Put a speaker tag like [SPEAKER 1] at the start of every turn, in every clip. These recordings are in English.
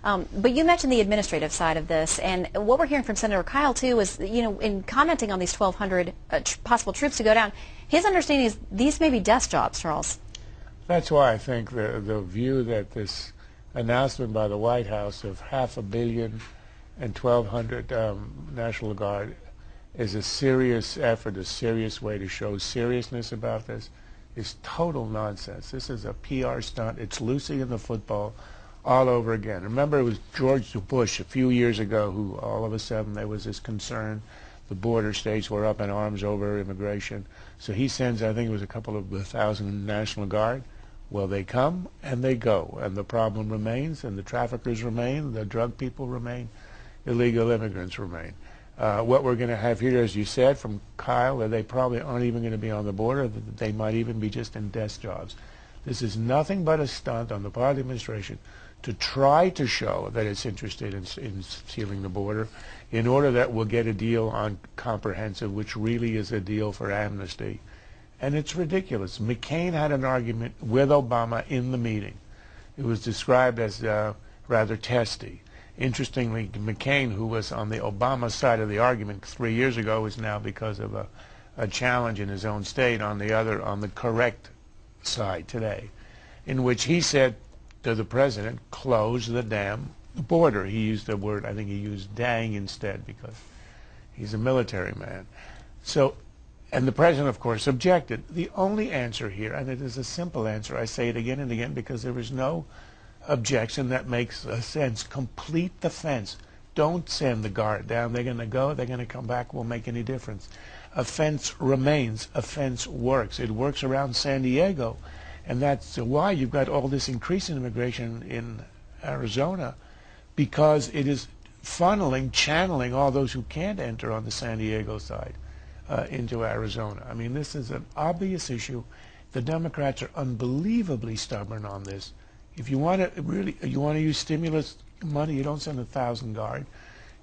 [SPEAKER 1] But you mentioned the administrative side of this, and what we're hearing from Senator Kyle, too, is, in commenting on these 1,200 possible troops to go down, his understanding is these may be desk jobs, Charles.
[SPEAKER 2] That's why I think the view that this announcement by the White House of $500 million and 1,200 National Guard is a serious effort, a serious way to show seriousness about this, is total nonsense. This is a PR stunt. It's Lucy in the football all over again. Remember, it was George Bush a few years ago who all of a sudden there was this concern. The border states were up in arms over immigration. So he sends, I think it was a couple of 1,000 National Guard. Well, they come and they go, and the problem remains, and the traffickers remain, the drug people remain, illegal immigrants remain. What we're going to have here, as you said, from Kyle, that they probably aren't even going to be on the border, that they might even be just in desk jobs. This is nothing but a stunt on the part of the administration to try to show that it's interested in sealing the border in order that we'll get a deal on comprehensive, which really is a deal for amnesty. And it's ridiculous. McCain had an argument with Obama in the meeting. It was described as rather testy. Interestingly, McCain, who was on the Obama side of the argument 3 years ago, is now, because of a challenge in his own state, on the correct side today, in which he said to the president, close the damn border. He used the word, I think he used dang instead, because he's a military man. So, and the president, of course, objected. The only answer here, and it is a simple answer, I say it again and again because there is no objection that makes sense. Complete the fence. Don't send the guard down. They're going to go, they're going to come back, won't make any difference. A fence remains. A fence works. It works around San Diego, and that's why you've got all this increase in immigration in Arizona, because it is funneling, channeling all those who can't enter on the San Diego side into Arizona. I mean, this is an obvious issue. The Democrats are unbelievably stubborn on this. If you want to use stimulus money, you don't send 1,000 guard.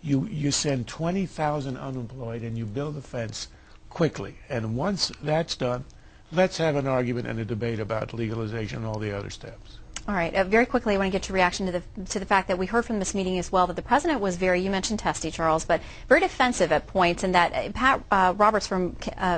[SPEAKER 2] You send 20,000 unemployed, and you build a fence quickly. And once that's done, let's have an argument and a debate about legalization and all the other steps.
[SPEAKER 1] All right. Very quickly, I want to get your reaction to the fact that we heard from this meeting as well that the president was you mentioned testy, Charles, but very defensive at points, and that Pat Roberts from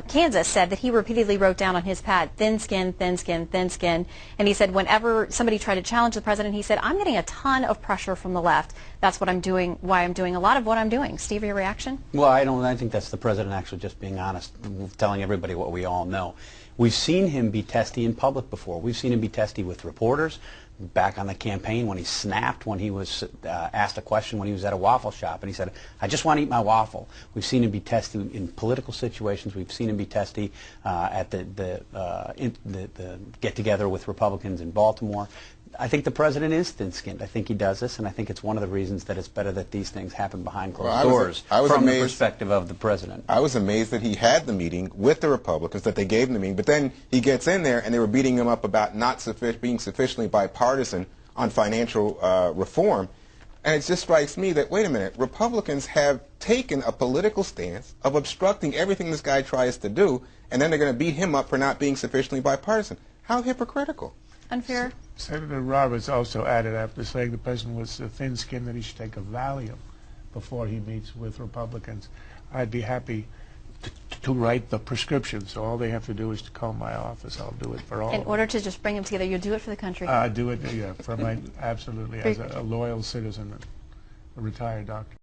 [SPEAKER 1] Kansas said that he repeatedly wrote down on his pad, thin skin, thin skin, thin skin, and he said whenever somebody tried to challenge the president, he said, I'm getting a ton of pressure from the left. That's what I'm doing, why I'm doing a lot of what I'm doing. Steve, your reaction?
[SPEAKER 3] Well, I think that's the president actually just being honest, telling everybody what we all know. We've seen him be testy in public before. We've seen him be testy with reporters, back on the campaign when he snapped when he was asked a question when he was at a waffle shop and he said, I just want to eat my waffle. We've seen him be testy in political situations. We've seen him be testy at the get-together with Republicans in Baltimore. I think the president is thin-skinned. I think he does this, and I think it's one of the reasons that it's better that these things happen behind closed doors from the perspective of the president.
[SPEAKER 4] I was amazed that he had the meeting with the Republicans, that they gave him the meeting, but then he gets in there and they were beating him up about not being sufficiently bipartisan on financial reform. And it just strikes me that, wait a minute, Republicans have taken a political stance of obstructing everything this guy tries to do, and then they're going to beat him up for not being sufficiently bipartisan. How hypocritical.
[SPEAKER 1] Unfair.
[SPEAKER 2] Senator Roberts also added, after saying the president was thin-skinned, that he should take a Valium before he meets with Republicans. I'd be happy to write the prescription, so all they have to do is to call my office. I'll do it for all.
[SPEAKER 1] In order to just bring them together, you'll do it for the country?
[SPEAKER 2] Do it, yeah, for my, absolutely, as a loyal citizen, a retired doctor.